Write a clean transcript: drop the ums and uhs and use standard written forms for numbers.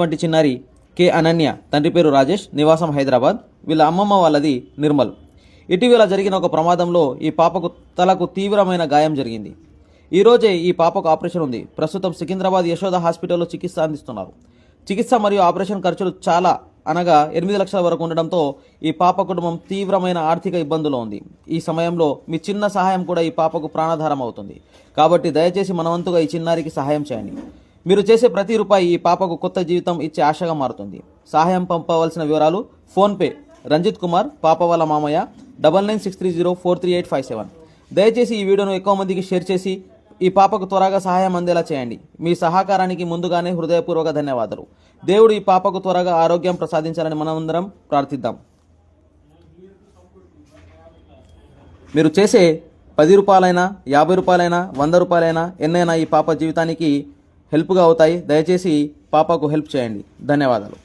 వంటి చిన్నారి కె అనన్య, తండ్రి పేరు రాజేష్, నివాసం హైదరాబాద్. వీళ్ళ అమ్మమ్మ వాళ్ళది నిర్మల్. ఇటీవల జరిగిన ఒక ప్రమాదంలో ఈ పాపకు తలకు తీవ్రమైన గాయం జరిగింది. ఈరోజే ఈ పాపకు ఆపరేషన్ ఉంది. ప్రస్తుతం సికింద్రాబాద్ యశోద హాస్పిటల్లో చికిత్స అందిస్తున్నారు. చికిత్స మరియు ఆపరేషన్ ఖర్చులు చాలా అనగా 8 లక్షల వరకు ఉండడంతో ఈ పాప కుటుంబం తీవ్రమైన ఆర్థిక ఇబ్బందులో ఉంది. ఈ సమయంలో మీ చిన్న సహాయం కూడా ఈ పాపకు ప్రాణాధారం అవుతుంది. కాబట్టి దయచేసి మనవంతుగా ఈ చిన్నారికి సహాయం చేయండి. మీరు చేసే ప్రతి రూపాయి ఈ పాపకు కొత్త జీవితం ఇచ్చే ఆశగా మారుతుంది. సహాయం పంపవలసిన వివరాలు: ఫోన్పే రంజిత్ కుమార్, పాప వాళ్ళ మామయ్య, 9963043857. దయచేసి ఈ వీడియోను ఎక్కువ మందికి షేర్ చేసి ఈ పాపకు త్వరగా సహాయం అందేలా చేయండి. మీ సహకారానికి ముందుగానే హృదయపూర్వక ధన్యవాదాలు. దేవుడు ఈ పాపకు త్వరగా ఆరోగ్యం ప్రసాదించాలని మనమందరం ప్రార్థిద్దాం. మీరు చేసే 10 రూపాయలైనా, 50 రూపాయలైనా, 100 రూపాయలైనా, ఎన్నైనా ఈ పాప జీవితానికి హెల్ప్గా అవుతాయి. దయచేసి పాపకు హెల్ప్ చేయండి. ధన్యవాదాలు.